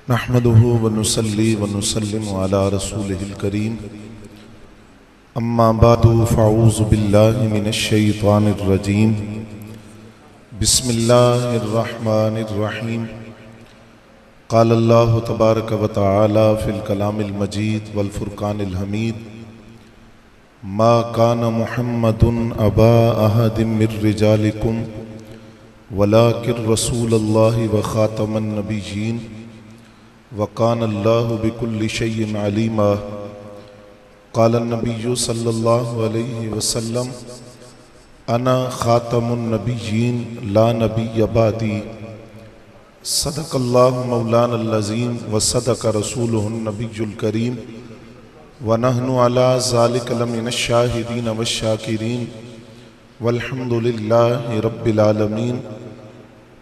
नहमदुहु व नुसल्ली व नुसल्लिमु अला रसूलिहिल करीम अम्मा बादु फ़अऊज़ु बिल्लाहि मिनश शैतानिर रजीम बिस्मिल्लाहिर रहमानिर रहीम क़ाल अल्लाहु तबारक व तआला फ़िल कलामिल मजीद वल फ़ुरक़ानिल हमीद मा कान मुहम्मदुन अबा अहदिम मिर रिजालिकुम वलाकिन रसूलल्लाहि व ख़ातमन नबिय्यीन वकान अल्लाहु बिकुल्लि शैइन अलीमा क़ाल नबिय्यु सल्लल्लाहु अलैहि वसल्लम अना ख़ातमुन नबिय्यीन ला नबिय्य बादी सदक़ल्लाहु मौलानल अज़ीम व सदक़ रसूलुहुन नबियुल करीम व नहनु अला ज़ालिका लमिनश शाहिदीन वश्शाकिरीन वल्हम्दुलिल्लाहि रब्बिल आलमीन।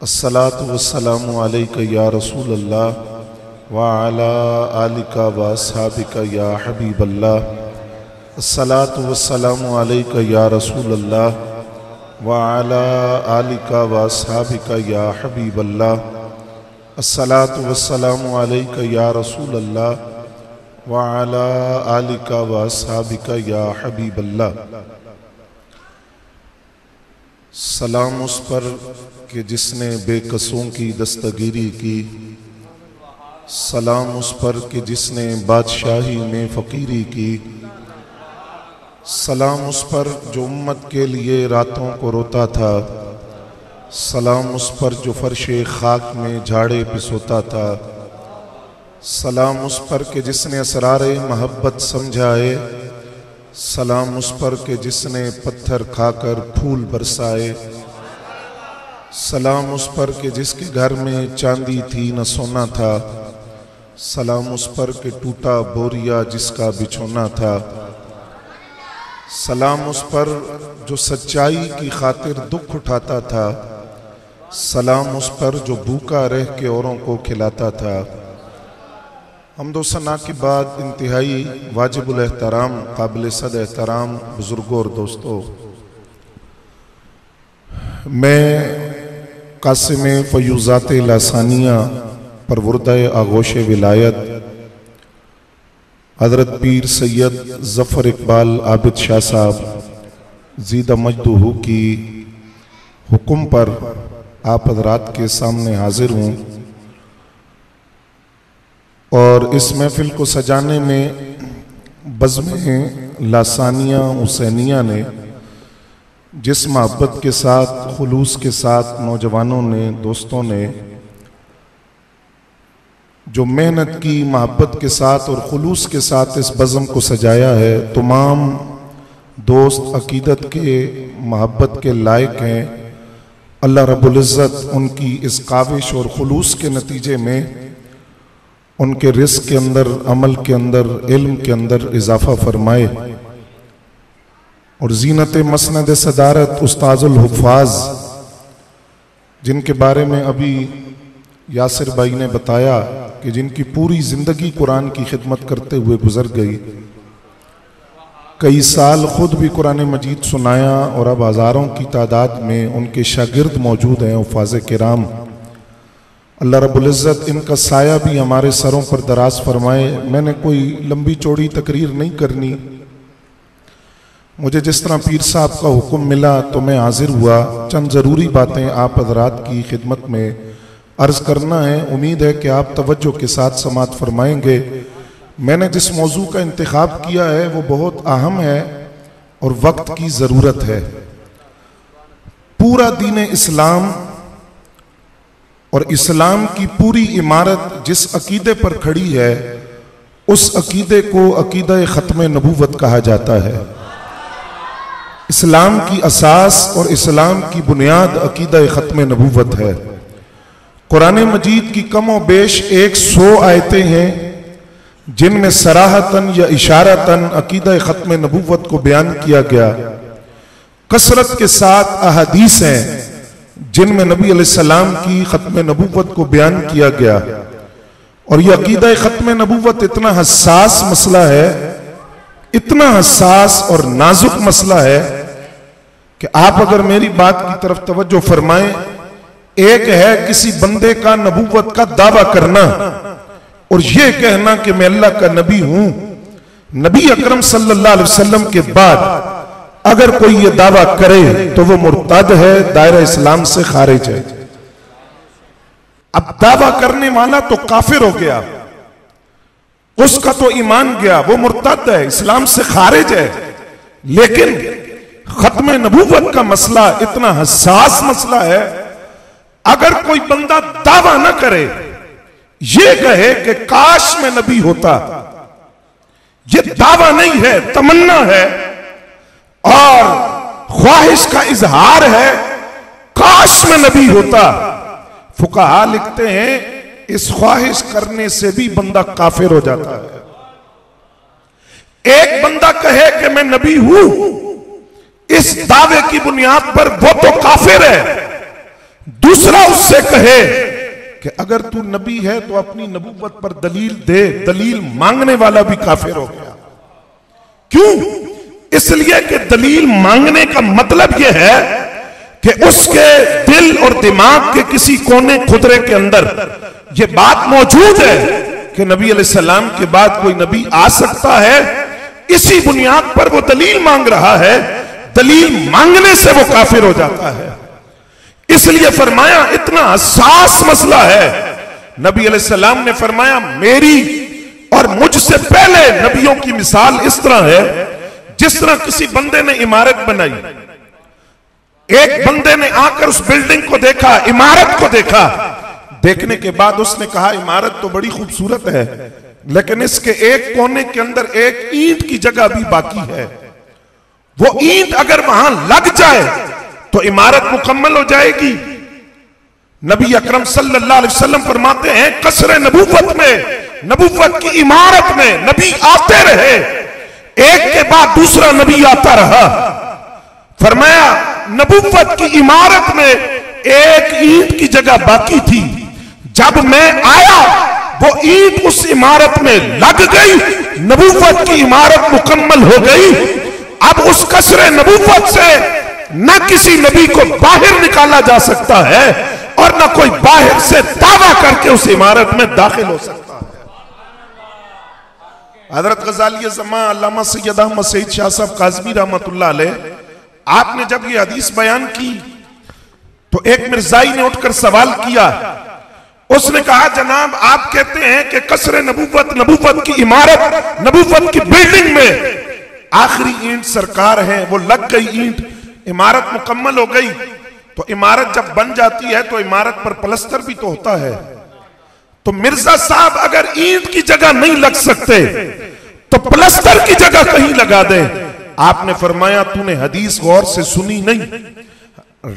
अस्सलातु वस्सलामु अलैका या रसूलल्लाह व अला आलिका व अस्हाबिका या हबीबल्लाह। अस्सलातु वस्सलामु अलैका या रसूलल्लाह व अला आलिका व अस्हाबिका या हबीबल्लाह। अस्सलातु वस्सलामु अलैका या रसूलल्लाह व अला आलिका व अस्हाबिका या हबीबल्लाह। सलाम उस पर कि जिसने बेकसों की दस्तगीरी की, सलाम उस पर कि जिसने बादशाही में फ़कीरी की, सलाम उस पर जो उम्मत के लिए रातों को रोता था, सलाम उस पर जो फर्शे खाक में झाड़े पे सोता था, सलाम उस पर कि जिसने असरारे मोहब्बत समझाए, सलाम उस पर कि जिसने पत्थर खाकर फूल बरसाए, सलाम उस पर कि जिसके घर में चांदी थी न सोना था, सलाम उस पर कि टूटा बोरिया जिसका बिछोना था, सलाम उस पर जो सच्चाई की खातिर दुख उठाता था, सलाम उस पर जो भूखा रह के औरों को खिलाता था। हम्दो सना के बाद इंतहाई वाजिबुल एहतराम काबिल सद एहतराम बुजुर्गों और दोस्तों, मैं कासिम फ़यूज़ात लासानिया परवुर्दा आगोश विलायत हज़रत पीर सैयद ज़फ़र इकबाल आबिद शाह साहब ज़ीदा मजदूहू की हुक्म पर आप हज़रात के सामने हाजिर हूँ और इस महफिल को सजाने में बज़्म लासानिया हुसैनिया ने जिस मोहब्बत के साथ खुलूस के साथ नौजवानों ने दोस्तों ने जो मेहनत की मोहब्बत के साथ और खुलूस के साथ इस बज़्म को सजाया है, तमाम दोस्त अकीदत के मोहब्बत के लायक हैं। अल्लाह रब्बुल इज़्ज़त उनकी इस काविश और खुलूस के नतीजे में उनके रिज़्क़ के अंदर, अमल के अंदर, इल्म के अंदर इजाफ़ा फरमाए और ज़ीनत मसनद सदारत उस्ताज़ुल हुफ़ाज़ जिनके बारे में अभी यासिर भाई ने बताया कि जिनकी पूरी ज़िंदगी कुरान की खिदमत करते हुए गुजर गई, कई साल खुद भी कुरान मजीद सुनाया और अब हज़ारों की तादाद में उनके शागिर्द मौजूद हैं हुफ़ाज़ किराम। अल्लाह रब्बुल इज़्ज़त इनका साया भी हमारे सरों पर दराज फरमाए। मैंने कोई लंबी चौड़ी तकरीर नहीं करनी, मुझे जिस तरह पीर साहब का हुक्म मिला तो मैं हाजिर हुआ। चंद ज़रूरी बातें आप हज़रात की खिदमत में अर्ज़ करना है। उम्मीद है कि आप तवज्जो के साथ समाअत फरमाएंगे। मैंने जिस मौजू का इंतखाब किया है वो बहुत अहम है और वक्त की ज़रूरत है। पूरा दीन इस्लाम और इस्लाम की पूरी इमारत जिस अकीदे पर खड़ी है, उस अकीदे को अकीदा ख़त्म नबूवत कहा जाता है। इस्लाम की असास और इस्लाम की बुनियाद अकीदा ख़त्म नबूवत है। कुरान मजीद की कम और बेश 100 आयतें हैं जिनमें सराहतन या इशारतन अकीदा ख़त्म नबूवत को बयान किया गया। कसरत के साथ अहादीस हैं जिनमें नबी अलैहिस्सलाम की ख़त्म नबूवत को बयान किया गया। और यह अकीदा ख़त्म नबूवत इतना हसास मसला है, इतना हसास और नाजुक मसला है कि आप अगर मेरी बात की तरफ तवज्जो फरमाएं, एक है किसी बंदे का नबूवत का दावा करना, और ये कहना कि मैं अल्लाह का नबी हूं, नबी अकरम सल्लल्लाहु अलैहि वसल्लम के बाद अगर कोई ये दावा करे तो वो मुर्तद है, दायरा इस्लाम से खारिज है। अब दावा करने वाला तो काफिर हो गया, उसका तो ईमान गया, वो मुर्तद है, इस्लाम से खारिज है। लेकिन खत्म नबूवत का मसला इतना हसास मसला है, अगर कोई बंदा दावा ना करे, ये कहे कि काश मैं नबी होता, ये दावा नहीं है, तमन्ना है और ख्वाहिश का इजहार है, काश मैं नबी होता। फुकाहा लिखते हैं इस ख्वाहिश करने से भी बंदा काफिर हो जाता है। एक बंदा कहे कि मैं नबी हूं, इस दावे की बुनियाद पर वो तो काफिर है। दूसरा उससे कहे कि अगर तू नबी है तो अपनी नबूवत पर दलील दे, दलील मांगने वाला भी काफिर हो गया। क्यों? इसलिए कि दलील मांगने का मतलब यह है कि उसके दिल और दिमाग के किसी कोने खुदरे के अंदर यह बात मौजूद है कि नबी अलैहिस्सलाम के बाद कोई नबी आ सकता है। इसी बुनियाद पर वो दलील मांग रहा है, दलील मांगने से वो काफिर हो जाता है। इसलिए फरमाया इतना हसास मसला है। नबी अलैहिस्सलाम ने फरमाया मेरी और मुझसे पहले नबियों की मिसाल इस तरह है जिस तरह किसी बंदे ने इमारत बनाई। एक बंदे ने आकर उस बिल्डिंग को देखा, इमारत को देखा, देखने के बाद उसने कहा इमारत तो बड़ी खूबसूरत है, लेकिन इसके एक कोने के अंदर एक ईंट की जगह भी बाकी है। वो ईंट अगर वहां लग जाए तो इमारत मुकम्मल हो जाएगी। नबी अकरम सल्लल्लाहु अलैहि वसल्लम फरमाते हैं कसरे नबूवत में, नबूवत की इमारत में नबी आते रहे, एक के बाद दूसरा नबी आता रहा। फरमाया नबूवत की इमारत में एक ईंट की जगह बाकी थी, जब मैं आया वो ईंट उस इमारत में लग गई, नबूवत की इमारत मुकम्मल हो गई। अब उस कसरे नबूवत से न किसी नबी को बाहर निकाला जा सकता है और न कोई बाहर से दावा करके उस इमारत में दाखिल हो सकता है। हजरत गजाली ज़मा अल्लामा सैयद अहमद सईद शाह साहब काज़मी रहमतुल्लाह अलैह, आपने जब ये हदीस बयान की तो एक मिर्जाई ने उठकर सवाल किया। उसने कहा जनाब आप कहते हैं कि कसरे नबूवत, नबूवत की इमारत, नबूवत की बिल्डिंग में आखिरी ईंट सरकार है, वो लग गई ईंट, इमारत मुकम्मल हो गई। तो इमारत जब बन जाती है तो इमारत पर प्लस्तर भी तो होता है। तो मिर्जा साहब अगर ईंट की जगह नहीं लग सकते तो प्लस्तर की जगह कहीं लगा दे। आपने फरमाया तूने हदीस गौर से सुनी नहीं।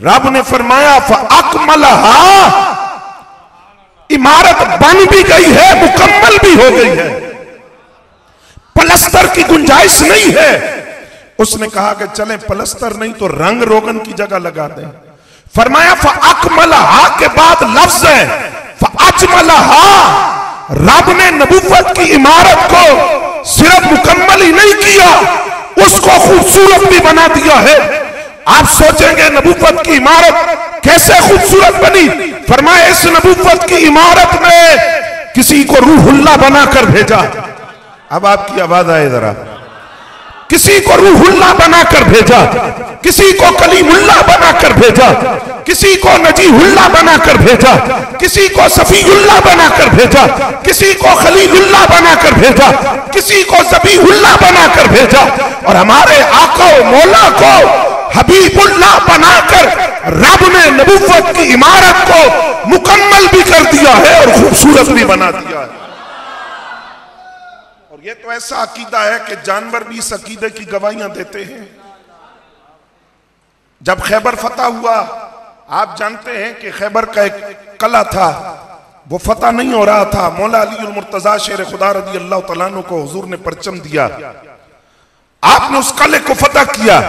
रब ने फरमाया फअकमलहा, इमारत बन भी गई है, मुकम्मल भी हो गई है, प्लस्तर की गुंजाइश नहीं है। उसने कहा कि चले प्लस्तर नहीं तो रंग रोगन की जगह लगा दें। फरमाया फअकमलहा के बाद लफ्ज है फअजमलहा। रब ने नबूवत की इमारत को सिर्फ मुकम्मल ही नहीं किया, उसको खूबसूरत भी बना दिया है। आप सोचेंगे नबूवत की इमारत कैसे खूबसूरत बनी? फरमाया इस नबूवत की इमारत में किसी को रूहुल्लाह बनाकर भेजा। अब आपकी आवाज आए जरा। किसी को रूहुल्लाह बनाकर भेजा, किसी को कलीमुल्लाह बनाकर भेजा, किसी को नजीहुल्लाह बनाकर भेजा, किसी को सफीउल्लाह बनाकर भेजा, किसी को खलीलुल्लाह बनाकर भेजा, किसी को ज़बीहुल्लाह बनाकर भेजा, और हमारे आका मौला को हबीबुल्लाह बनाकर रब ने नबूवत की इमारत को मुकम्मल भी कर दिया है और खूबसूरत भी बना दिया है। और ये तो ऐसा अकीदा है कि जानवर भी इस अकीदे की गवाहियां देते हैं। जब खैबर फतह हुआ, आप जानते हैं कि खैबर का एक कला था, वो फतह नहीं हो रहा था। मौला अली उल मुर्तजा शेर खुदा रज़ी अल्लाह तआला अन्हु को हुजूर ने परचम दिया, आपने उस कले को फतह किया।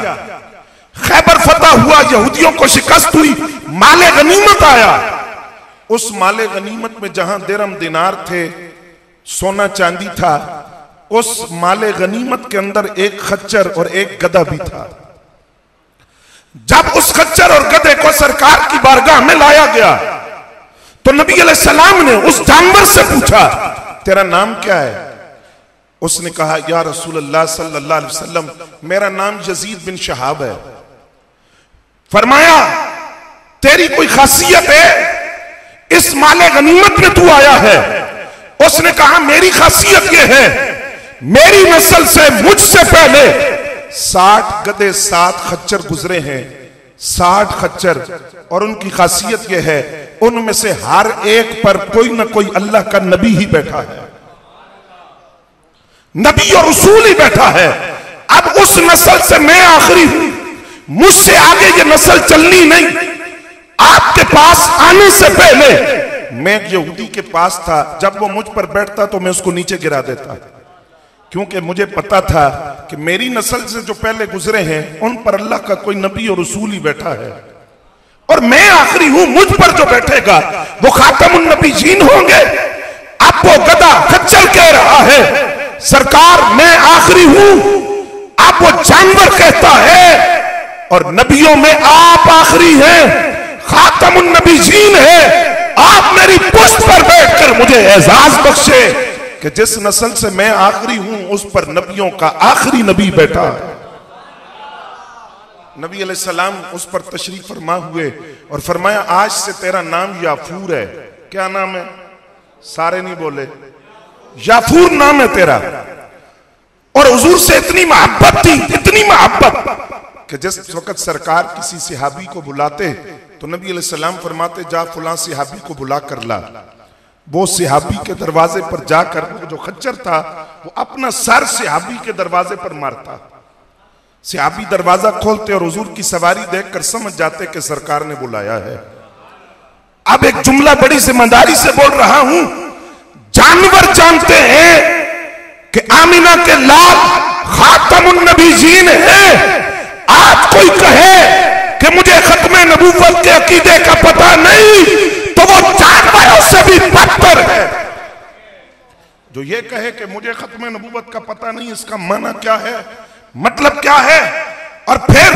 खैबर फतह हुआ, यहूदियों को शिकस्त हुई, माले गनीमत आया। उस माले गनीमत में जहां दिरहम दिनार थे, सोना चांदी था, उस माले गनीमत के अंदर एक खच्चर और एक गधा भी था। जब उस खच्चर और गधे को सरकार की बारगाह में लाया गया तो नबी अलैहिस्सलाम ने उस जानवर से पूछा तेरा नाम क्या है? उसने कहा, या रसूलल्लाह सल्लल्लाहु अलैहि वसल्लम, मेरा नाम यजीद बिन शहाब है। फरमाया, तेरी कोई खासियत है? इस माले गनीमत में तू आया है? उसने कहा, मेरी खासियत यह है, मेरी नस्ल से मुझसे पहले 60 गधे 7 खच्चर गुजरे हैं, 60 खच्चर, और उनकी खासियत यह है, उनमें से हर एक पर कोई ना कोई अल्लाह का नबी ही बैठा है, नबी और रसूल ही बैठा है। अब उस नस्ल से मैं आखिरी हूं, मुझसे आगे ये नस्ल चलनी नहीं। आपके पास आने से पहले मैं यहूदी के पास था, जब वो मुझ पर बैठता तो मैं उसको नीचे गिरा देता, क्योंकि मुझे पता था कि मेरी नस्ल से जो पहले गुजरे हैं उन पर अल्लाह का कोई नबी और रसूल ही बैठा है, और मैं आखिरी हूं, मुझ पर जो बैठेगा वो खातमुन नबीयीन होंगे। अब वो गधा खच्चर कह रहा है, सरकार मैं आखिरी हूं। अब वो जानवर कहता है, और नबियों में आप आखिरी हैं, खातमुन नबीयीन है। आप मेरी पुश्त पर बैठकर मुझे एजाज बख्शे कि जिस नस्ल से मैं आखिरी हूं उस पर नबियों का आखिरी नबी बैठा है। नबी अलैहिस्सलाम उस पर तशरीफ फरमा हुए और फरमाया, आज से तेरा नाम याफूर है। क्या नाम है? सारे नहीं बोले, याफूर नाम है तेरा। और हुजूर से इतनी मोहब्बत थी, इतनी मोहब्बत कि जिस वक्त सरकार किसी सिहाबी को बुलाते तो नबी अलैहिस्सलाम फरमाते, जा फलां सिहाबी को बुला कर ला। वो सिहाबी के दरवाजे पर जाकर, जो खच्चर था वो अपना सर सिहाबी के दरवाजे पर मारता। सिहाबी दरवाजा खोलते और हुजूर की सवारी देखकर समझ जाते कि सरकार ने बुलाया है। अब एक जुमला बड़ी जिम्मेदारी से बोल रहा हूं, जानवर जानते हैं कि आमिना के लाल खातमुन नबीयीन है। आज कोई कहे कि मुझे खत्मे नबूवत के अकीदे का पता नहीं, तो वो जानवरों से भी बदतर है। जो ये कहे कि मुझे खत्मे नबूवत का पता नहीं, इसका माना क्या है, मतलब क्या है? और फिर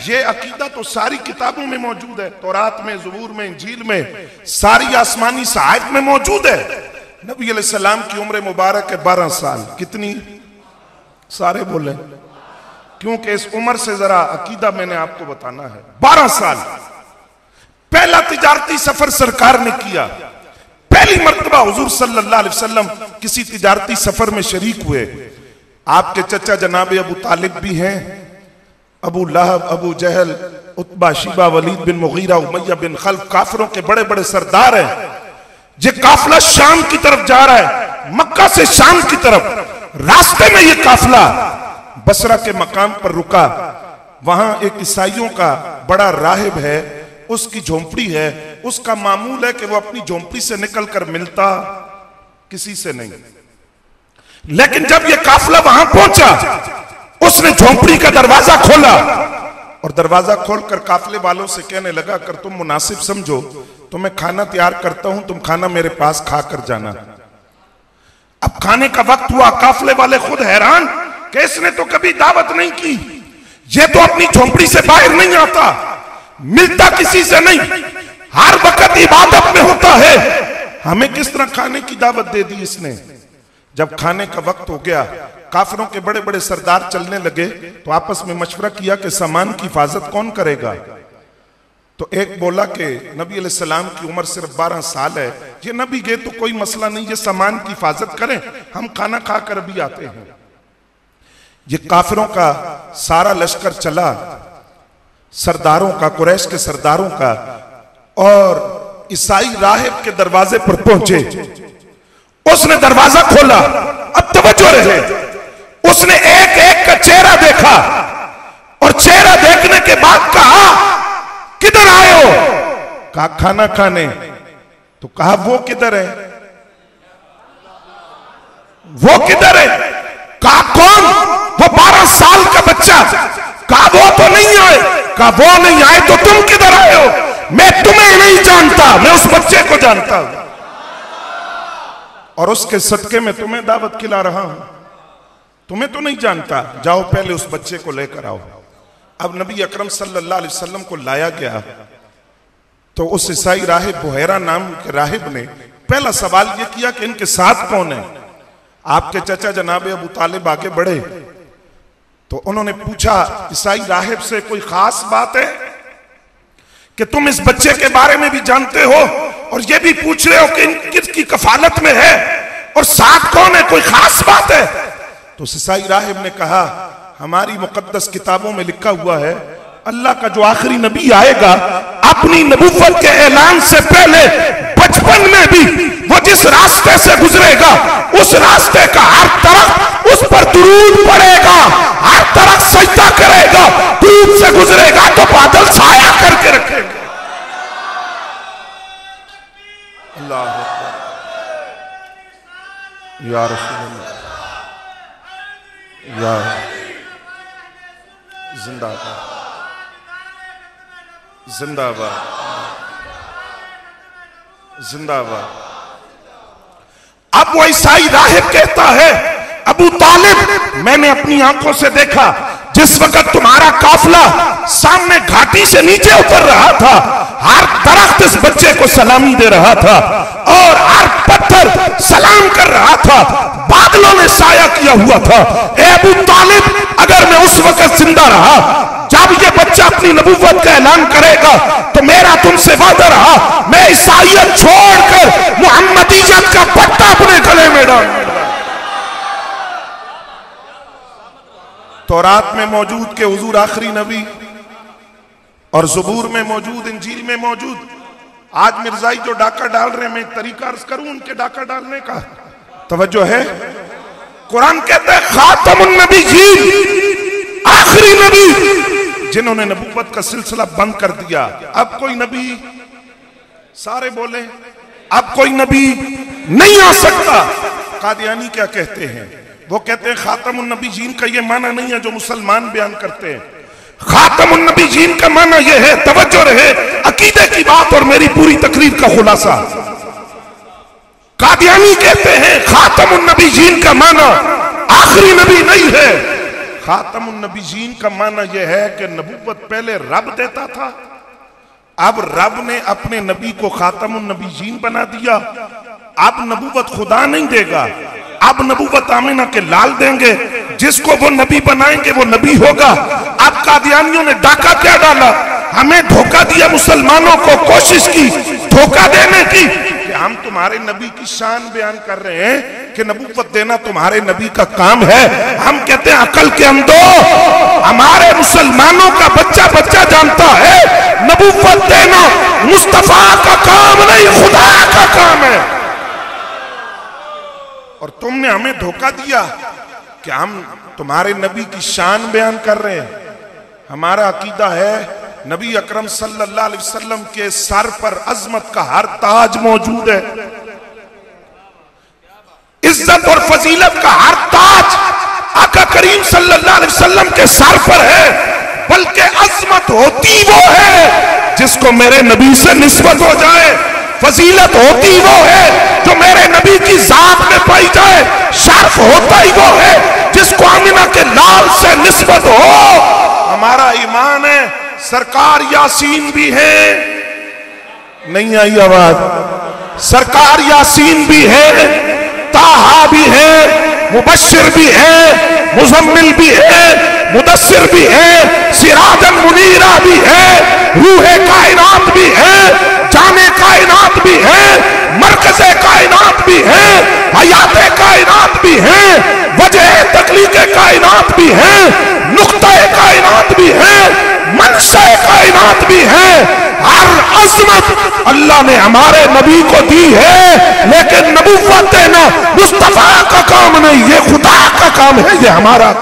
ये अकीदा तो सारी किताबों में मौजूद है, तौरात में, ज़बूर में, इंजील में, सारी आसमानी सहायत में मौजूद है। नबी अलैहिस्सलाम की उम्र मुबारक है 12 साल। कितनी? सारे बोले, क्योंकि इस उम्र से जरा अकीदा मैंने आपको बताना है। 12 साल पहला तिजारती सफर सरकार ने किया। पहली मर्तबा हुजूर सल्लल्लाहु अलैहि वसल्लम किसी तिजारती सफर में शरीक हुए। आपके चचा जनाब अबू तालिब भी हैं, अबू लहब, अबू जहल, उत्बा, शिबा, वलीद बिन मुगीरा, उमैया बिन खल्फ, काफिरों के बड़े बड़े सरदार हैं। ये काफिला शाम की तरफ जा रहा है, मक्का से शाम की तरफ। रास्ते में ये काफिला बसरा के मकाम पर रुका। वहां एक ईसाइयों का बड़ा राहिब है, उसकी झोंपड़ी है। उसका मामूल है कि वो अपनी झोंपड़ी से निकलकर मिलता किसी से नहीं। लेकिन जब ये काफिला वहां पहुंचा, उसने झोंपड़ी का दरवाजा खोला और दरवाजा खोलकर काफिले वालों से कहने लगा, अगर तुम मुनासिब समझो तो मैं खाना तैयार करता हूं, तुम खाना मेरे पास खा कर जाना। अब खाने का वक्त हुआ, काफिले वाले खुद हैरान कि इसने तो कभी दावत नहीं की, ये तो अपनी झोंपड़ी से बाहर नहीं आता, मिलता किसी से नहीं, हर वक्त इबादत में होता है, हमें किस तरह खाने की दावत दे दी इसने। जब खाने का वक्त हो गया, काफिरों के बड़े बड़े सरदार चलने लगे तो आपस में मशवरा किया कि सामान की हिफाजत कौन करेगा। तो एक बोला कि नबी अलैहिस्सलाम की उम्र सिर्फ 12 साल है, ये नबी गए तो कोई मसला नहीं, ये सामान की हिफाजत करें, हम खाना खाकर अभी आते हैं। ये काफिरों का सारा लश्कर चला, सरदारों का, कुरैश के सरदारों का, और ईसाई राहिब के दरवाजे पर पहुंचे। उसने दरवाजा खोला, अब तवज्जो रहे, उसने एक एक का चेहरा देखा और चेहरा देखने के बाद कहा, किधर आए हो? कहा खाना खाने। तो कहा वो किधर है? वो किधर है? कहा कौन? वो 12 साल का बच्चा। कहा वो तो नहीं आए। कहा वो नहीं आए तो तुम किधर आए हो? मैं तुम्हें नहीं जानता, मैं उस बच्चे को जानता हूं और उसके सदके में तुम्हें दावत खिला रहा हूं। तुम्हें तो नहीं जानता, जाओ पहले उस बच्चे को लेकर आओ। अब नबी अकरम सल्लल्लाहु अलैहि वसल्लम को लाया गया तो उस ईसाई राहिब बुहैरा नाम के राहिब ने पहला सवाल ये किया कि इनके साथ कौन है। आपके चचा जनाब अबू तालिब आगे बढ़े तो उन्होंने पूछा ईसाई राहिब से, कोई खास बात है कि तुम इस बच्चे के बारे में भी जानते हो और ये भी पूछ रहे हो कि किसकी कफालत में है और साथ कौन है, कोई खास बात है? तो ईसाई राहिब ने कहा, हमारी मुकद्दस किताबों में लिखा हुआ है अल्लाह का जो आखिरी नबी आएगा अपनी नबूवत के ऐलान से पहले बचपन में भी वो जिस रास्ते से गुजरेगा उस रास्ते का हर तरफ उस पर दुरूद पड़ेगा, हर तरफ सजदा करेगा, धूप से गुजरेगा तो बादल छाया करके रखेगा। अल्लाह या रसूल अल्लाह, या जिंदाबाद जिंदाबाद जिंदाबाद। अब वो ईसाई राहिब कहता है, अबू तालिब मैंने अपनी आंखों से देखा जिस वक्त तुम्हारा काफिला सामने घाटी से नीचे उतर रहा था, हर दरख्त इस बच्चे को सलामी दे रहा था और हर पत्थर सलाम कर रहा था, बादलों ने साया किया हुआ था। ए अबू तालिब, अगर मैं उस वक्त जिंदा रहा जब ये बच्चा अपनी नबूवत का ऐलान करेगा तो मेरा तुमसे वादा रहा, मैं ईसाईयत छोड़कर मुहम्मदियत का पट्टा अपने गले में डालूंगा। तौरात में मौजूद के हुजूर आखिरी नबी और ज़बूर में मौजूद, इंजील में मौजूद। आज मिर्जाई जो डाका डाल रहे हैं, मैं तरीका अर्ज करूं उनके डाका डालने का, तवज्जो है। कुरान कहता है खातमुन नबीयीन, आखिरी नबी जिन्होंने नबूवत का सिलसिला बंद कर दिया। अब कोई नबी, सारे बोले अब कोई नबी नहीं आ सकता। कादियानी क्या कहते हैं? वो कहते हैं खातमुन नबीयीन का ये माना नहीं है जो मुसलमान बयान करते हैं। खातमुन नबीयीन का माना ये है, तवज्जो रहे, अकीदे की बात और मेरी पूरी तकरीर का खुलासा। कादियानी कहते हैं खातमुन नबीयीन का माना आखिरी नबी नहीं है। खातमुन नबीयीन का माना यह है कि नबूवत पहले रब देता था, अब रब ने अपने नबी को खातमुन नबीयीन बना दिया। अब नबूवत खुदा नहीं देगा, अब नबूवत आमिना के लाल देंगे, जिसको वो नबी बनाएंगे वो नबी होगा। अब कादियानियों ने डाका क्या डाला, हमें धोखा दिया, मुसलमानों को कोशिश की धोखा देने की कि हम तुम्हारे नबी की शान बयान कर रहे हैं कि नबूवत देना तुम्हारे नबी का काम है। हम कहते हैं अकल के अंधो, हमारे मुसलमानों का बच्चा बच्चा जानता है नबूवत देना मुस्तफा का काम नहीं, खुदा का काम है। और तुमने हमें धोखा दिया कि हम तुम्हारे नबी की शान बयान कर रहे हैं। हमारा अकीदा है नबी अकरम सल्लल्लाहु अलैहि वसल्लम के सर पर अजमत का हर ताज मौजूद है, इज्जत और फजीलत का हर ताज आका करीम सल्लल्लाहु अलैहि वसल्लम के सर पर है। बल्कि अजमत होती वो है जिसको मेरे नबी से निस्बत हो जाए, फजीलत होती वो है जो मेरे नबी की जात में पाई जाए, शर्फ होता ही वो है जिसको आमिना के लाल से निस्बत हो। हमारा ईमान है सरकार यासीन भी है, नहीं आई आवाज, सरकार यासीन भी है, ताहा भी है, मुबश्शिर भी है, मुजम्मिल भी है, मुदस्सिर भी है, सिराजन मुनीरा भी है, रूहे कायनात भी है, जाने कायनात भी है, मरकज़े कायनात भी है, हयाते कायनात भी है, वजह तख्लीक़े कायनात भी है, नुक्ता कायनात भी है, मनशा कायनात भी है। हर अज़मत अल्लाह ने हमारे नबी को दी है, लेकिन नबूवत देना मुस्तफा का काम नहीं, ये खुदा का काम है, ये हमारा।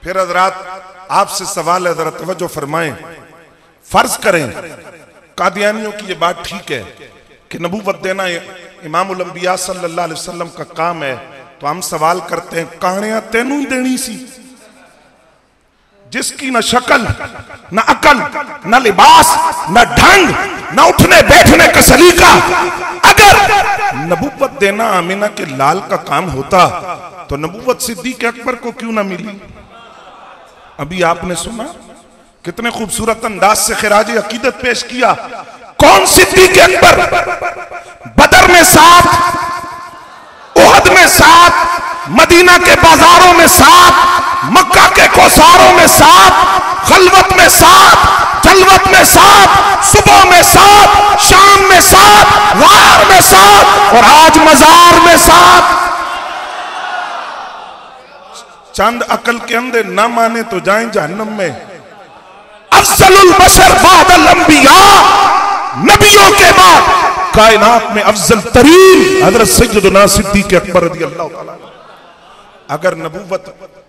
फिर हज़रात आपसे सवाल है, जरा तवज्जो फरमाएं। फर्ज करें कादियानियों की ये बात ठीक है कि नबूवत देना इमामुल अंबिया सल्लल्लाहु अलैहि वसल्लम का काम है, तो हम सवाल करते हैं कहानियां तेनू ही देनी सी, जिसकी न शक्ल न अकल न लिबास न ढंग न उठने बैठने का सलीका। अगर नबूवत देना आमिना के लाल का काम होता तो नबूवत सिद्दीक अकबर को क्यों ना मिली? अभी आपने सुना कितने खूबसूरत अंदाज से खिराज अकीदत पेश किया। कौन सिद्दीक अकबर? बदर में 7, उहद में 7, मदीना के बाजारों में 7, मक्का के कोसारों में 7, खलवत में 7, जलवत में 7, सुबह में 7, शाम में 7, गार में 7 और आज मजार में 7। चंद अकल के अंधे ना माने तो जाएं जहन्नम में। अफजलुल बशर बादल अंबिया, नबियों के बाद कायनात में अफजल तरीन हजरत सैयदना सिद्दीक अकबर रज़ियल्लाहु ताला। अगर नबूवत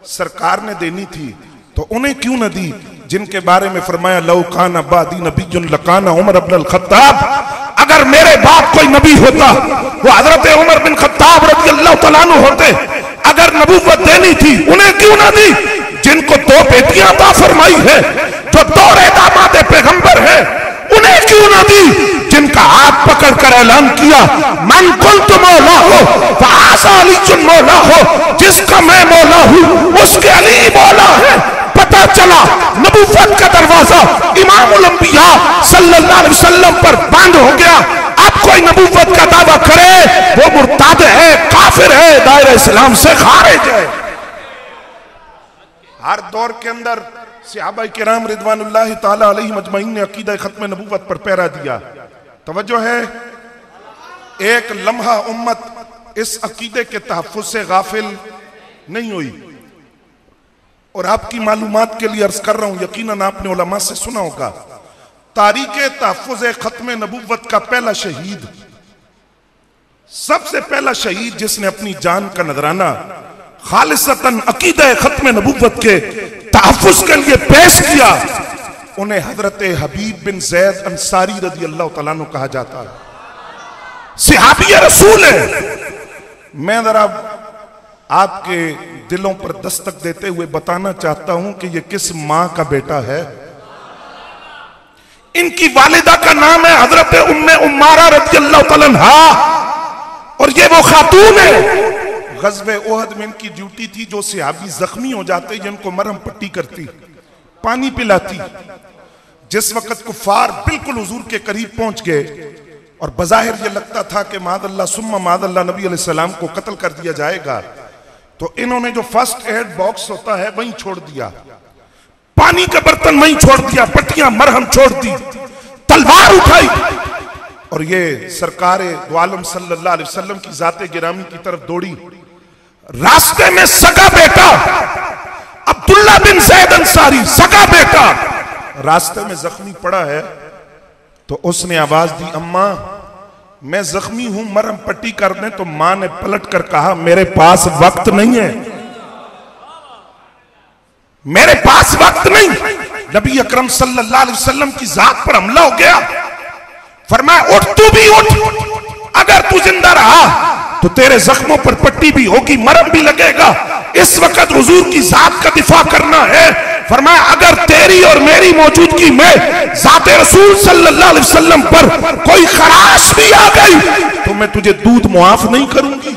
सरकार ने देनी थी तो उन्हें क्यों न दी, जिनके बारे में फरमाया लौ काना बादी नबियुन लकाना उमर इब्नुल खत्ताब। अगर मेरे बाद कोई नबी होता वो हजरत उमर बिन खत्ताब रज़ियल्लाहु ताला अन्हु होते। अगर नबूवत देनी थी उन्हें क्यों ना दी, जिनको 2 बेटियां अता फरमाई है, जो 2 दामाद पैगंबर है, उन्हें क्यों ना दी, जिनका हाथ पकड़ कर ऐलान किया मन कुंतु मौला हो फ़ासा अलीयुन मौला हो, जिसका मैं मौला हूं उसके अली मौला है। पता चला नबूवत का दरवाजा इमामुल अंबिया सल्लल्लाहु अलैहि वसल्लम पर बंद हो गया। अब कोई नबूवत का दावा करे वो मुर्ताद है, काफिर है, दायरा इस्लाम से खारिज है। हर दौर के अंदर सहाबाए किराम रिदवानुल्लाहि ताला अलैहिम अजमईन ने अकीदा खत्म नबूवत पर पहरा दिया। तवज्जो है, एक लम्हा उम्मत इस अकीदे के तहफ़्फ़ुज़ से गाफिल नहीं हुई। और आपकी मालूमात के लिए अर्ज कर रहा हूं, यकीनन आपने उलमा से सुना होगा, तारीख़े तहफ़्फ़ुज़ खत्म नबूवत का पहला शहीद, सबसे पहला शहीद जिसने अपनी जान का नजराना खालिसतन अकीदा खत्म नबूवत के तहफ़्फ़ुज़ के लिए पेश किया, उन्हें हजरत हबीब बिन ज़ैद अंसारी रज़ियल्लाहु ताला अन्हु कहा जाता है। सहाबी रसूल है। मैं जरा आपके दिलों पर दस्तक देते हुए बताना चाहता हूं कि यह किस मां का बेटा है। इनकी वालिदा का नाम है हजरत उम्मे उम्मारा रज़ियल्लाहु ताला अन्हा, और ये वो खातून है ग़ज़वे उहद में इनकी ड्यूटी थी, जो सहाबी जख्मी हो जाते जिनको मरहम पट्टी करती, पानी पिलाती। जिस वक्त कुफार बिल्कुल हुजूर के करीब पहुंच गए और बज़ाहिर ये लगता था कि मादअल्लाह सुम्मा मादअल्लाह नबी अलैहिस्सलाम को कत्ल कर दिया जाएगा, तो इन्होंने जो फर्स्ट एड बॉक्स होता है वहीं छोड़ दिया, पानी का बर्तन वहीं छोड़ दिया, पट्टियां मरहम छोड़ दी, तलवार उठाई और ये सरकार दो आलम सल्लल्लाहु अलैहि वसल्लम की जाते गिरामी की तरफ दौड़ी। रास्ते में सगा बेटा अब्दुल्ला बिन ज़ैद अंसारी, सगा बेटा, रास्ते में जख्मी पड़ा है, तो उसने आवाज दी अम्मा मैं जख्मी हूं, मरहम पट्टी कर दें। तो मां ने पलट कर कहा मेरे पास वक्त नहीं है, मेरे पास वक्त नहीं। नबी अकरम सल्लल्लाहु अलैहि वसल्लम की जात पर हमला हो गया। फरमाया उठ, तू भी उठ, अगर तू जिंदा रहा तो तेरे जख्मों पर पट्टी भी होगी, मरहम भी लगेगा। इस वक्त हुजूर की जात का दिफा करना है। फरमाया अगर तेरी और मेरी मौजूदगी में जाते रसूल सल्लल्लाहु अलैहि वसल्लम पर कोई खराश भी आ गई तो मैं तुझे दूध मुआफ नहीं करूंगी।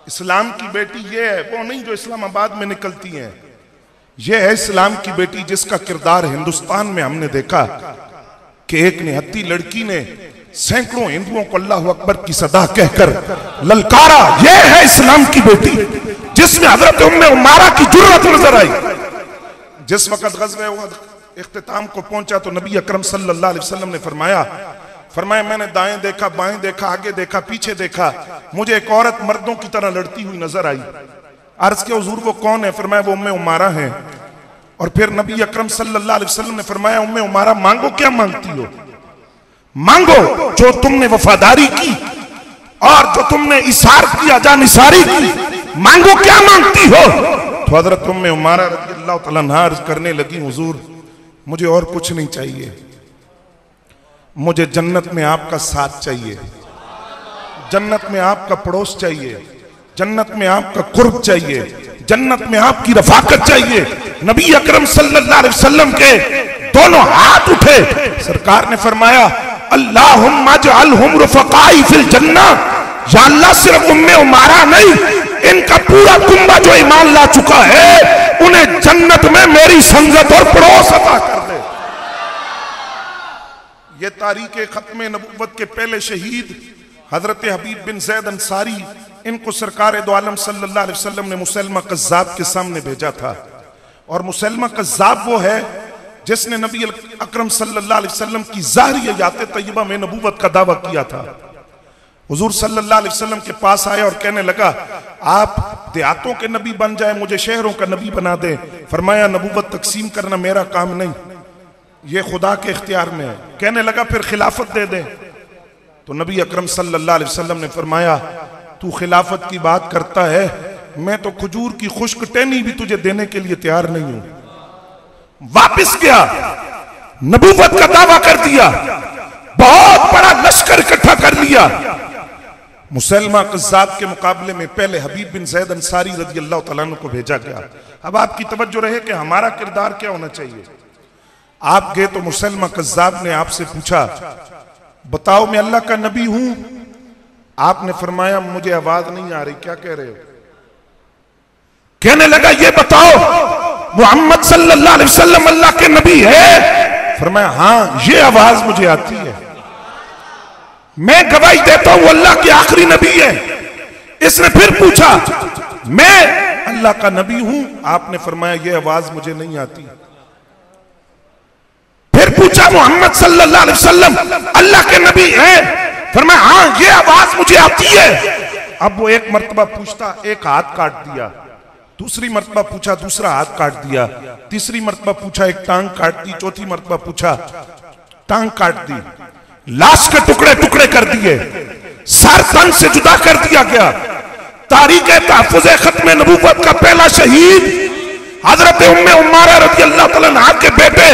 इस्लाम की बेटी ये है, वो नहीं जो इस्लामाबाद में निकलती है। ये है इस्लाम की बेटी जिसका किरदार हिंदुस्तान में हमने देखा कि एक निहत्ती लड़की ने सैकड़ों हिंदुओं को अल्लाह अकबर की सदा कहकर ललकारा। यह है इस्लाम की बेटी जिसमें हजरत उम्मे उम्मारा की जुर्रत नजर आई। जिस वक्त ग़ज़वे उहद इख्तिताम को पहुंचा तो नबी अकरम सल्लल्लाहु अलैहि वसल्लम ने फरमाया मैंने दाएं देखा, बाएं देखा, आगे देखा, पीछे देखा, मुझे एक औरत मर्दों की तरह लड़ती हुई नजर आई। अर्ज के हुजूर वो कौन है? फरमाया वो उम्मे उम्मारा है। और फिर नबी अकरम सल्लल्लाहु अलैहि वसल्लम ने फरमाया उम्मे उम्मारा मांगो, क्या मांगती हो? मांगो जो तुमने वफादारी की और जो तुमने इशार किया जानिसारी की, मांगो क्या मांगती हो? तो हजरत उम्मे उम्मारा रज़ियल्लाहु तआला अन्हा अर्ज करने लगी हुजूर मुझे और कुछ नहीं चाहिए, मुझे जन्नत में आपका साथ चाहिए, जन्नत में आपका पड़ोस चाहिए, जन्नत में आपका कुर्ब चाहिए, जन्नत में आपकी रफाकत चाहिए। नबी अकरम सल्लल्लाहु अलैहि वसल्लम के दोनों हाथ उठे। सरकार ने फरमाया अल्लाहुम्मा जअलहुम रुफकाई फिल जन्नह, या अल्लाह सिर्फ उम्मे उम्मारा नहीं इनका पूरा कुंबा जो ईमान ला चुका है उन्हें जन्नत में मेरी संगत और पड़ोस अता कर दे। ये तारीख खत्म नबुव्वत के पहले शहीद हजरत हबीब बिन ज़ैद अंसारी, इनको सरकार दो आलम सल्लल्लाहु अलैहि वसल्लम ने मुसैलमा कज़्ज़ाब के सामने भेजा था। और मुसैलमा कज़्ज़ाब वो है जिसने नबी अकरम सल्लल्लाहु अलैहि वसल्लम की ज़ाहिरी हयात तय्यबा में नबूवत का दावा किया था। हुजूर सल्लल्लाहु अलैहि वसल्लम के पास आया और कहने लगा, आप देहातों के नबी बन जाए, मुझे शहरों का नबी बना दे। फरमाया, नबूवत तकसीम करना मेरा काम नहीं, ये खुदा के इख्तियार में है। कहने लगा, फिर खिलाफत दे दे। तो नबी अकरम सल्लल्लाहु अलैहि वसल्लम ने फरमाया, तू खिलाफत की बात करता है, मैं तो खजूर की खुश्क टहनी भी तुझे देने के लिए तैयार नहीं हूं। वापिस गया, नबूवत का दावा कर दिया, बहुत बड़ा लश्कर इकट्ठा कर लिया। मुसैलमा कज़्ज़ाब के मुकाबले में पहले हबीब बिन ज़ैद अंसारी रज़ी अल्लाह तआला अन्हु को भेजा गया। अब आपकी तवज्जो रहे कि हमारा किरदार क्या होना चाहिए। आप गए तो मुसैलमा कज़्ज़ाब ने आपसे पूछा, बताओ मैं अल्लाह का नबी हूं? आपने फरमाया, मुझे आवाज नहीं आ रही, क्या कह रहे हो? कहने लगा, ये बताओ मोहम्मद सल्लल्लाहु अलैहि वसल्लम अल्लाह के नबी है? फरमाया, हाँ ये आवाज मुझे आती है, मैं गवाही देता हूं अल्लाह के आखिरी नबी है। इसने फिर पूछा, मैं अल्लाह का नबी हूं? आपने फरमाया, ये आवाज मुझे नहीं आती। फिर पूछा, मोहम्मद सल्लल्लाहु अलैहि वसल्लम अल्लाह के नबी है? फरमाया, हाँ ये आवाज मुझे आती है। अब वो एक मर्तबा पूछता, एक हाथ काट दिया, दूसरी मर्तबा पूछा, दूसरा हाथ काट दिया, तीसरी मर्तबा पूछा, एक टांग काट दी, चौथी मर्तबा पूछा, टांग काट दी, लाश के टुकड़े टुकड़े कर दिए, सर तन से जुदा कर दिया गया। तारीख तहफ़्फ़ुज़ खत्म नबूवत का पहला शहीद हजरत उम्मे उम्मारा रज़ी अल्लाह तआला अन्हा के बेटे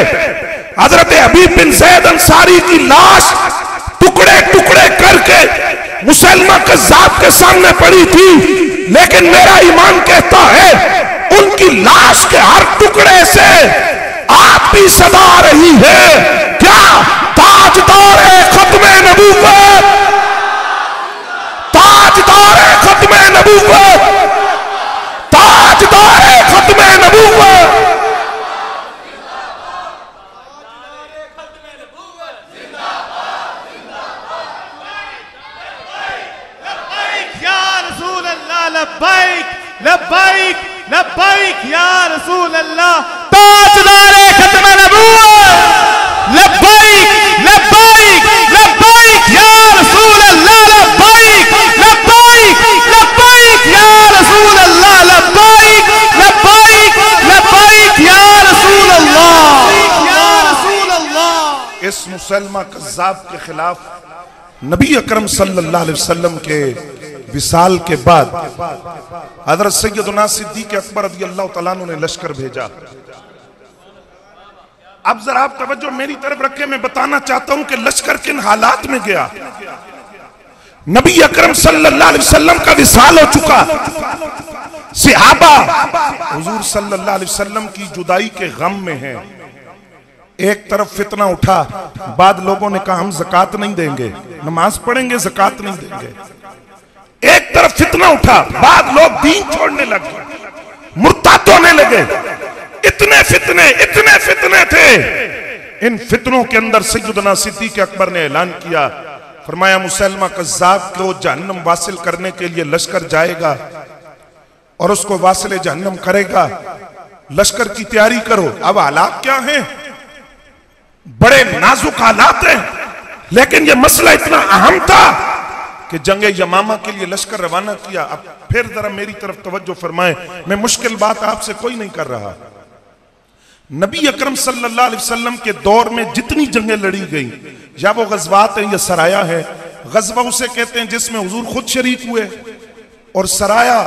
हजरत हबीब बिन ज़ैद अंसारी की लाश टुकड़े टुकड़े करके मुसैलमा कज़्ज़ाब के सामने पड़ी थी। लेकिन मेरा ईमान कहता है उनकी लाश के हर टुकड़े से आपकी सदा आ रही है, क्या ताजदार खत्म नबूवत, ताजदार खत्म नबूवत, ताजदार खत्म नबूवत। लब्बैक लब्बैक लब्बैक या रसूल अल्लाह, ताजदार खत्म नबूवत, लब्बैक लब्बैक लब्बैक या रसूल अल्लाह, लब्बैक लब्बैक लब्बैक या रसूल अल्लाह, लब्बैक लब्बैक लब्बैक या रसूल अल्लाह, या रसूल अल्लाह। इस मुसैलमा कज़्ज़ाब के खिलाफ नबी अकरम सल्लल्लाहु अलैहि वसल्लम के विसाल के बाद हज़रत सैयदना सिद्दीक़ अकबर रज़ियल्लाहु तआला अन्हु ने लश्कर भेजा। अब जरा आप तवज्जो मेरी तरफ रखें, मैं बताना चाहता हूं कि लश्कर किन हालात में गया। नबी अकरम सल्लल्लाहु अलैहि वसल्लम का विसाल हो चुका, सहाबा हुजूर सल्लल्लाहु अलैहि वसल्लम की जुदाई के गम में हैं। एक तरफ फितना उठा, बाद लोगों ने कहा हम ज़कात नहीं देंगे, नमाज पढ़ेंगे ज़कात नहीं देंगे। एक तरफ फितना उठा, बाद लोग दीन छोड़ने लगे, मुर्ताद होने लगे। इतने फितने थे। इन फितनों के अंदर सैयदना सिद्दीक़ अकबर ने ऐलान किया, फरमाया मुसैलमा कज़्ज़ाब को जहन्नम वासिल करने के लिए लश्कर जाएगा और उसको वासिल जहन्नम करेगा, लश्कर की तैयारी करो। अब हालात क्या हैं? बड़े नाजुक हालात हैं, लेकिन यह मसला इतना अहम था कि जंगे यमामा के लिए लश्कर रवाना किया। अब फिर जरा मेरी तरफ तवज्जो फरमाएं, मैं मुश्किल बात आपसे कोई नहीं कर रहा। नबी अकरम सल्लल्लाहु अलैहि वसल्लम के दौर में जितनी जंगें लड़ी गई, या वो गज़वात हैं या सराया है। गज़वा उसे कहते हैं जिसमें हुजूर खुद शरीक हुए, और सराया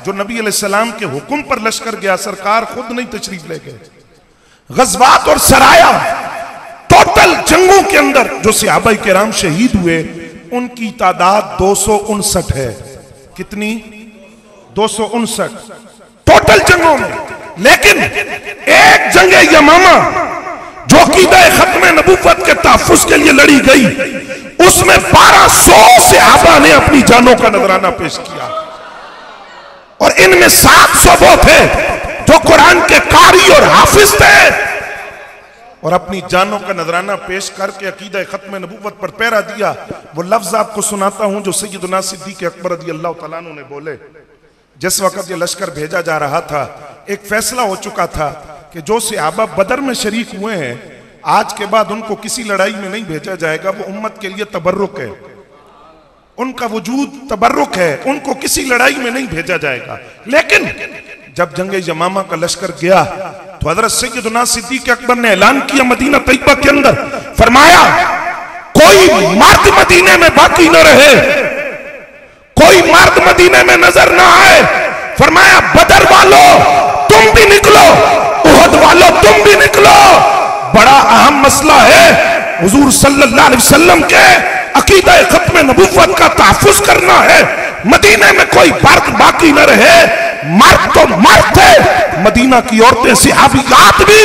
जो नबी अलैहिस्सलाम के हुक्म पर लश्कर गया, सरकार खुद नहीं तशरीफ ले गए। गज़वात और सराया टोटल जंगों के अंदर जो सहाबाए किराम शहीद हुए उनकी तादाद 259 है। कितनी? 259 टोटल जंगों में। लेकिन एक जंगे यमामा जो अक़ीदा खत्म नबूवत के तहफ़्फ़ुज़ के लिए लड़ी गई, उसमें 1200 सहाबा ने अपनी जानों का नजराना पेश किया। और इनमें 700 वो थे जो कुरान के कारी और हाफिज थे, और अपनी जानों का नजराना पेश करके अकीदा खत्म नबूवत पर पहरा दिया। वो लफ्ज आपको सुनाता हूं जो सैयदना सिद्दीक अकबर रज़ी अल्लाह तआला अन्हु ने बोले। जिस वक्त ये लश्कर भेजा जा रहा था, एक फैसला हो चुका था कि जो सहाबा बदर में शरीक हुए हैं, आज के बाद उनको किसी लड़ाई में नहीं भेजा जाएगा। वो उम्मत के लिए तबर्रुक है, उनका वजूद तबर्रुक है, उनको किसी लड़ाई में नहीं भेजा जाएगा। लेकिन जब जंग यमामा का लश्कर गया तो हजरत सैयदना सिद्दीक अकबर ने ऐलान किया मदीना तैयबा के अंदर, फरमाया कोई मर्द मदीने में बाकी न रहे, कोई मर्द मदीने में नजर ना आए। फरमाया बदर वालों तुम भी निकलो, उहद वालों तुम भी निकलो। बड़ा अहम मसला है, हुजूर सल्लल्लाहु अलैहि वसल्लम के अकीदा खत्म नबूवत का तहफ्फुज करना है। मदीने में कोई फर्क बाकी न रहे, मर्द तो मर्द थे। मदीना की औरतें सहाबियात भी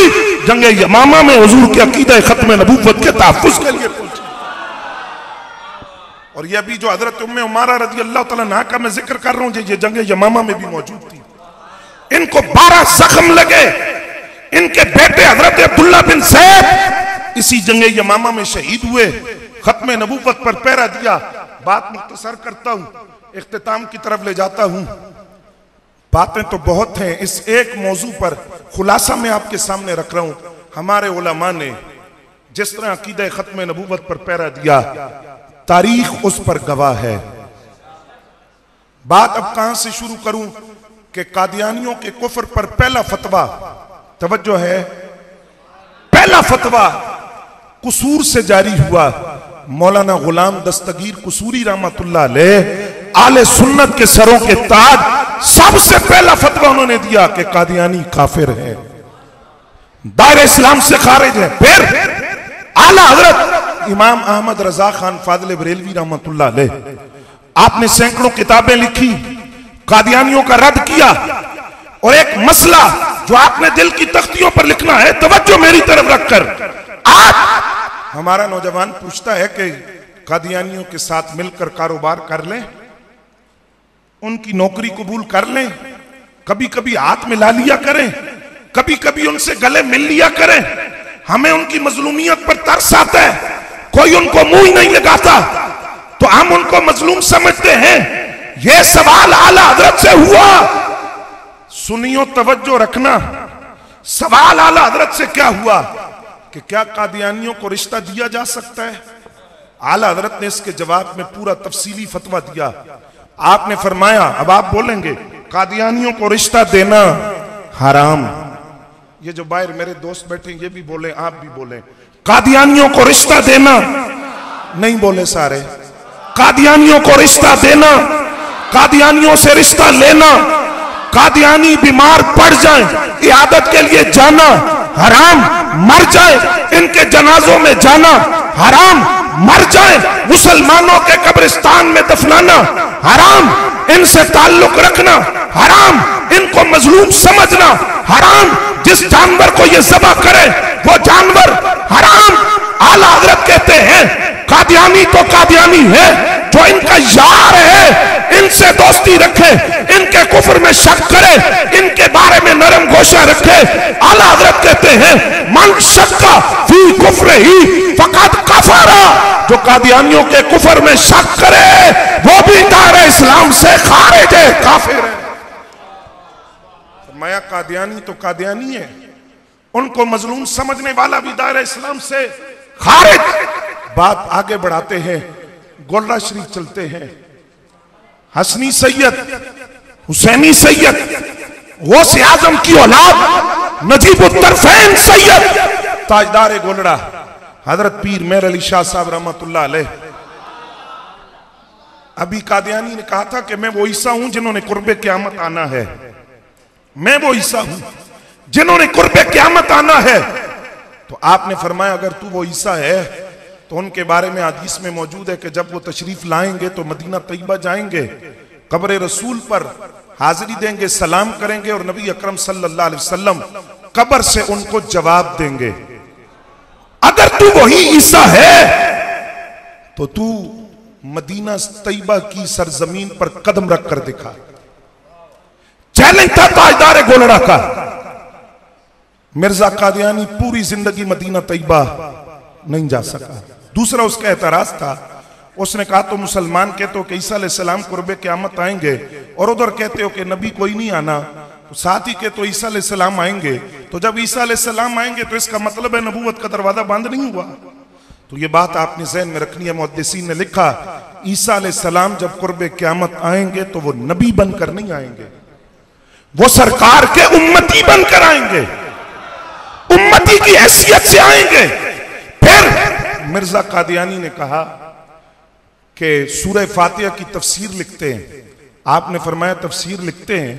जंग यमामा में हुजूर के अकीदा खत्म नबूवत के तहफ्फुज के लिए पहुंची। और ये अभी जो हजरत उम्मे उमारा रज़ी अल्लाह तआला अन्हा का मैं जिक्र कर रहा हूं, ये जंग यमामा में भी मौजूद थी। इनको 12 जख्म लगे। इनके बेटे हजरत अब्दुल्ला बिन सैद इसी जंग यमामा में शहीद हुए, खत्म नबूवत पर पहरा दिया। बात मुख्तसर करता हूं, इख्तिताम की तरफ ले जाता हूं। बातें तो बहुत हैं, इस एक मौजू पर खुलासा मैं आपके सामने रख रहा हूं। हमारे उलमा ने जिस तरह अकीदा खत्म नबूवत पर पहरा दिया, तारीख उस पर गवाह है। बात अब कहां से शुरू करूं कि कादियानियों के कुफ्र पर पहला फतवा, तवज्जो है, पहला फतवा कुसूर से जारी हुआ। मौलाना गुलाम दस्तगीर कुसूरी रहमतुल्लाह अलैह आले सुन्नत के सरों के ताज, सबसे पहला फतवा उन्होंने दिया कि कादियानी काफिर है, दायरे इस्लाम से खारिज है। फिर आला हजरत इमाम अहमद रजा खान फादिल बरेलवी रहमतुल्लाह अलैह, आपने सैकड़ों किताबें लिखी, कादियानियों का रद्द किया। और एक मसला जो आपने दिल की तख्तियों पर लिखना है, तवज्जो मेरी तरफ रखकर। आज हमारा नौजवान पूछता है कि कादियानियों के साथ मिलकर कारोबार कर लें, उनकी नौकरी कबूल कर लें, कभी कभी हाथ मिला लिया करें, कभी कभी उनसे गले मिल लिया करें। हमें उनकी मजलूमियत पर तरस आता है, कोई उनको मुंह ही नहीं लगाता तो हम उनको मजलूम समझते हैं। यह सवाल आला हजरत से हुआ, सुनियो तवज्जो रखना। सवाल आला हजरत से क्या हुआ कि क्या कादियानियों को रिश्ता दिया जा सकता है? आला हजरत ने इसके जवाब में पूरा तफसीली फतवा दिया। आपने फरमाया, अब आप बोलेंगे कादियानियों को रिश्ता देना हराम। ये जो बाहर मेरे दोस्त बैठे ये भी बोले, आप भी बोले, कादियानियों को रिश्ता देना नहीं बोले सारे, कादियानियों को रिश्ता देना, कादियानियों से रिश्ता लेना, कादियानी बीमार पड़ जाए इयादत के लिए जाना हराम, मर जाए इनके जनाजों में जाना हराम, मर जाए मुसलमानों के कब्रिस्तान में दफनाना हराम, इनसे ताल्लुक रखना हराम, इनको मजलूम समझना हराम, जिस जानवर को ये ज़बह करे वो जानवर हराम। आला हजरत कहते हैं कादियानी तो कादियानी है जो इनका यार है, इनसे दोस्ती रखे, इनके कुफ्र में शक करे, इनके बारे में नरम गोशा रखे। आला हजरत कहते हैं मन शक्का फी कुफ्र ही फकत कफरा, जो कादियानियों के कुफ्र में शक करे वो भी दायरे इस्लाम से खारिज है, काफिर है। फरमाया कादियानी तो कादियानी है, उनको मजलूम समझने वाला भी दायरे इस्लाम से खारिज। बात आगे बढ़ाते हैं, गोल्ला शरीफ चलते हैं। हसनी सैयद, हुसैनी सैयद, गौसे आजम की औलाद नजीबुत्तरफैन सैयद, ताजदार गोलड़ा हजरत पीर मेहर अली शाह साहब रहमतुल्लाह अलैह। अभी कादियानी ने कहा था कि मैं वो ईसा हूं जिन्होंने कुर्बे क़यामत आना है, मैं वो ईसा हूं जिन्होंने कुर्बे क़यामत आना है। तो आपने फरमाया अगर तू वो ईसा है तो उनके बारे में हदीस में मौजूद है कि जब वो तशरीफ लाएंगे तो मदीना तैयबा जाएंगे, कब्र रसूल पर हाजिरी देंगे, सलाम करेंगे और नबी अकरम सल्लल्लाहु अलैहि वसल्लम कब्र से उनको जवाब देंगे। अगर तू वही ईसा है तो तू मदीना तैयबा की सरजमीन पर कदम रख कर दिखा। चैलेंज था ताजदार गोलड़ा का। मिर्जा कादियानी पूरी जिंदगी मदीना तैयबा नहीं जा सका। दूसरा उसका एतराज था, उसने कहा तो मुसलमान कहते हो कि ईसा अलैहिस्सलाम कुर्बे क़यामत आएंगे और उधर कहते हो कि नबी कोई नहीं आना, तो साथ ही के तो ईसा अलैहिस्सलाम आएंगे, तो जब ईसा अलैहिस्सलाम आएंगे तो इसका मतलब है नबूवत का दरवाजा बंद नहीं हुआ। तो ये बात आपने ज़हन में रखनी है। मुहद्दिसीन ने लिखा ईसा अलैहिस्सलाम जब कुर्बे क़यामत आएंगे तो वो नबी बनकर नहीं आएंगे, वो सरकार के उम्मती बनकर आएंगे, उम्मती की हैसियत से आएंगे। फिर मिर्जा कादियानी ने कहा कि सूरह फातिहा की तफसीर लिखते हैं। आपने फरमाया तफसीर लिखते हैं,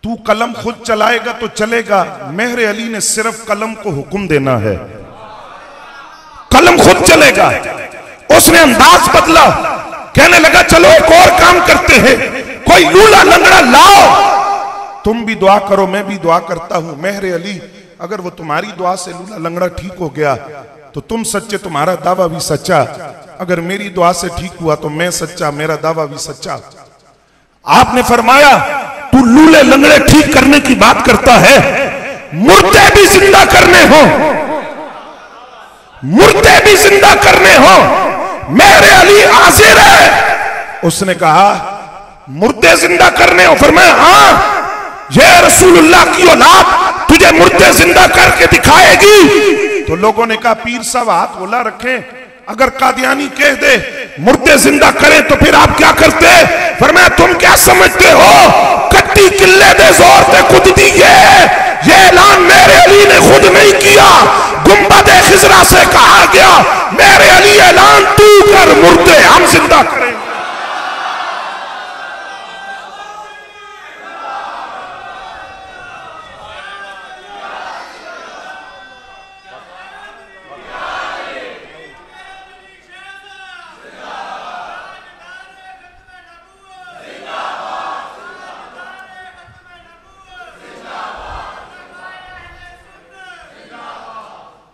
तू कलम खुद चलाएगा तो चलेगा, मेहर अली ने सिर्फ कलम को हुक्म देना है, कलम खुद चलेगा। उसने अंदाज बदला, कहने लगा चलो एक और काम करते हैं, कोई लूला लंगड़ा लाओ, तुम भी दुआ करो मैं भी दुआ करता हूं। मेहर अली अगर वो तुम्हारी दुआ से लूला लंगड़ा ठीक हो गया तो तुम सच्चे, तुम्हारा दावा भी सच्चा, अगर मेरी दुआ से ठीक हुआ तो मैं सच्चा, मेरा दावा भी सच्चा। आपने फरमाया तू लूले लंगड़े ठीक करने की बात करता है, मुर्दे भी जिंदा करने हो, मुर्दे भी जिंदा करने हो, मेरे अली हाजिर है। उसने कहा मुर्दे जिंदा करने हो? फरमाया हाँ, ये रसूलुल्लाह की औलाद तुझे मुर्दे जिंदा करके दिखाएगी। तो लोगों ने कहा पीर साहब हाथ बोला रखें, अगर कादियानी कह दे मुर्दे जिंदा करें तो फिर आप क्या करते? फरमाया तुम क्या समझते हो, कट्टी किले दे जोर से खुद दी ये ऐलान मेरे अली ने खुद नहीं किया, गुंबद खिजरा से कहा गया मेरे अली ऐलान तू कर, मुर्दे हम जिंदा करें।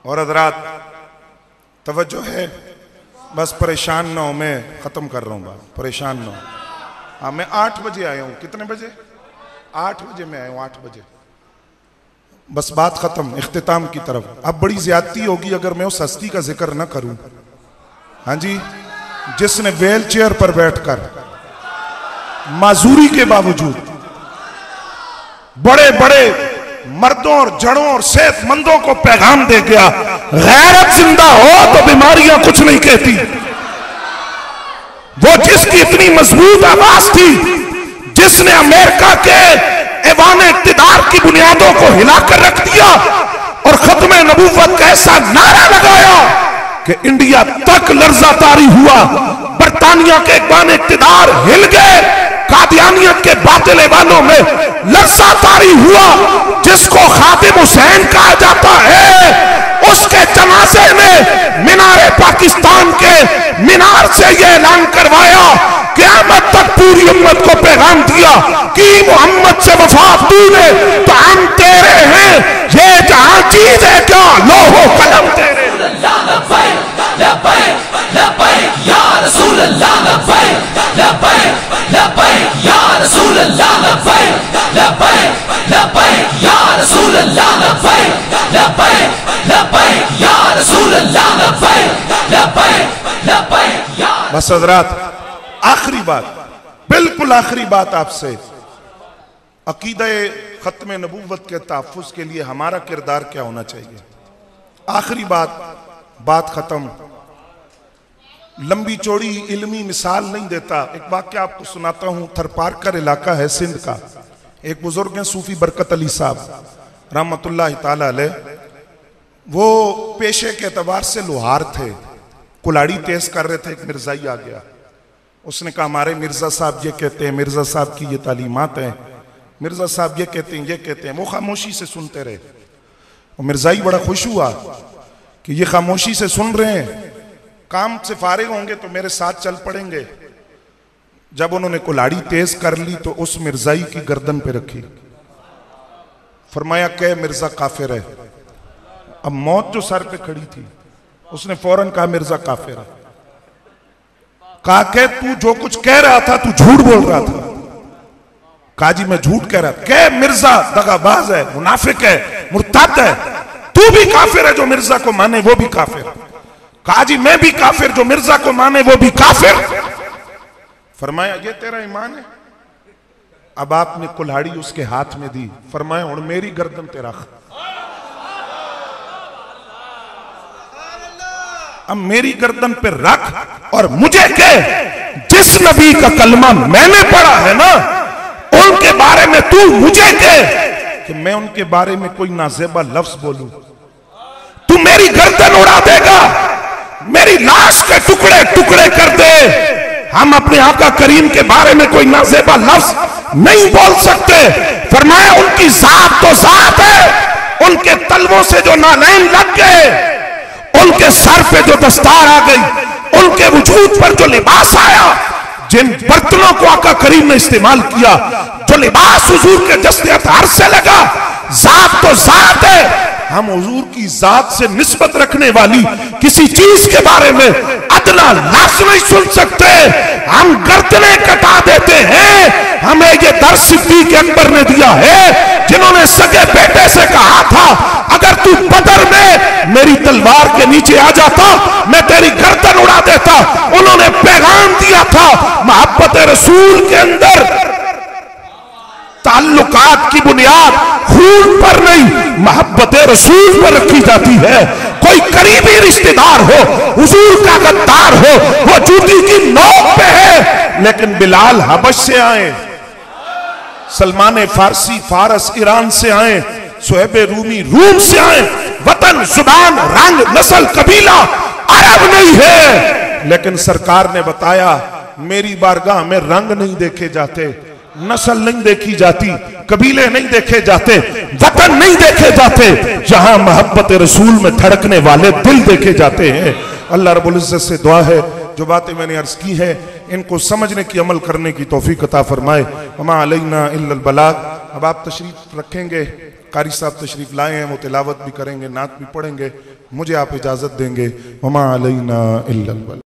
और हज़रात तवज्जो है, बस परेशान ना हो, मैं ख़त्म कर रहा हूँ बात, परेशान ना हो। हाँ मैं 8 बजे आया हूँ, कितने बजे? 8 बजे मैं आया हूँ, 8 बजे, बस बात ख़त्म, इख्तिताम की तरफ। अब बड़ी ज़्यादती होगी अगर मैं उस हस्ती का जिक्र ना करूँ, हाँ जी, जिसने व्हील चेयर पर बैठकर माजूरी के बावजूद बड़े बड़े मर्दों और जड़ों और सेहतमंदों को पैगाम दे गया, गैरत जिंदा हो तो बीमारियां कुछ नहीं कहती। वो जिसकी इतनी मजबूत आवाज थी, जिसने अमेरिका के ऐवान इक्तिदार की बुनियादों को हिलाकर रख दिया और खत्म नबूवत का ऐसा नारा लगाया कि इंडिया तक लर्जा तारी हुआ, बरतानिया के ऐवान इक्तिदार हिल गए, कादियानियत के बातिल ऐवानों में लर्जा तारी हुआ। जिसको खातिम हुसैन कहा जाता है, उसके जनाजे में मीनारे पाकिस्तान के मीनार से यह ऐलान करवाया, क़यामत तक पूरी उम्मत को पैगाम दिया कि मोहम्मद से वफा तूने तो हम तेरे हैं, ये जहां चीज है क्या लोहो कलम तेरे। बस हज़रात आखिरी बात, बिल्कुल आखिरी बात आपसे, अकीदा खत्म नबूवत के तहफ़्फ़ुज़ के लिए हमारा किरदार क्या होना चाहिए। आखिरी बात खत्म। लंबी चौड़ी इल्मी मिसाल नहीं देता, एक वाक़या आपको सुनाता हूँ। थरपारकर इलाका है सिंध का, एक बुजुर्ग हैं सूफी बरकत अली साहब रहमतुल्लाह ताला अलैह, वो पेशे के एतबार से लोहार थे, कुल्हाड़ी तेज कर रहे थे, एक मिर्जाई आ गया, उसने कहा हमारे मिर्जा साहब ये कहते हैं, मिर्जा साहब की ये तालीमात हैं, मिर्जा साहब ये कहते हैं, ये कहते हैं। वो खामोशी से सुनते रहे, और मिर्जाई बड़ा खुश हुआ कि ये खामोशी से सुन रहे हैं, काम से फारिग होंगे तो मेरे साथ चल पड़ेंगे। जब उन्होंने कुल्हाड़ी तेज कर ली तो उस मिर्जाई की गर्दन पे रखी, फरमाया कह मिर्जा काफिर है। अब मौत जो सर पे खड़ी थी, उसने फौरन कहा मिर्जा काफिर है। कहा कि तू जो कुछ कह रहा था तू झूठ बोल रहा था, काजी मैं झूठ कह रहा क्या? मिर्जा दगाबाज है, मुनाफिक है, मुर्ताद है। तू भी काफिर है, जो मिर्जा को माने वो भी काफिर। काजी मैं भी काफिर, जो मिर्जा को माने वो भी काफिर। फरमाया ये तेरा ईमान है? अब आपने कुल्हाड़ी उसके हाथ में दी, फरमाया हुण मेरी गर्दन ते रख। अब मेरी गर्दन पे रख और मुझे कह, जिस नबी का कलमा मैंने पढ़ा है ना, उनके बारे में तू मुझे कह कि मैं उनके बारे में कोई नाजेबा लफ्ज बोलूं। तू मेरी गर्दन उड़ा देगा, मेरी लाश के टुकड़े टुकड़े कर दे, हम अपने आका करीम के बारे में कोई नाजेबा लफ्ज नहीं बोल सकते। फरमाया उनकी जात तो जात है, उनके तलवों से जो नालैन लग गए, उनके सर पे जो दस्तार आ गई, उनके वजूद पर जो लिबास आया, जिन बर्तनों को आका करीम ने इस्तेमाल किया, जो लिबास हुजूर के जस्ते अतहर से लगा, जात तो जात है। हम हुजूर की जात से निस्बत रखने वाली किसी चीज के बारे में अदना लफ्ज नहीं सुन सकते, हम गर्दनें कटा देते हैं। हमें ये दर्स सिद्दीक़ अकबर ने दिया है, जिन्होंने सगे बेटे से कहा था अगर तू बदर में मेरी तलवार के नीचे आ जाता मैं तेरी गर्दन उड़ा देता। उन्होंने पैगाम दिया था मोहब्बत रसूल के अंदर ताल्लुकात की बुनियाद खून पर नहीं, मोहब्बत रसूल पर रखी जाती है। कोई करीबी रिश्तेदार हो, हुजूर का गद्दार हो, वो जूती की नोक पे है, लेकिन बिलाल हबश से आए, सलमान फारसी फारस ईरान से आए, सुहेब रूमी रूम से आए, वतन जुबान रंग नस्ल कबीला अरब नहीं है, लेकिन सरकार ने बताया मेरी बारगाह में रंग नहीं देखे जाते, नस्ल नहीं देखी जाती, कबीले नहीं देखे जाते, वतन नहीं देखे जाते, जहां मोहब्बत रसूल में धड़कने वाले दिल देखे जाते हैं। अल्लाह रब्बुल इज्जत से दुआ है जो बातें मैंने अर्ज की है इनको समझने की, अमल करने की तौफीक अता फरमाए। वमा अलैना इल्लल बलाग। अब आप तशरीफ रखेंगे, कारी साहब तशरीफ लाए हैं, वो तिलावत भी करेंगे, नात भी पढ़ेंगे, मुझे आप इजाजत देंगे। वमा अलैना इल्लल बलाग।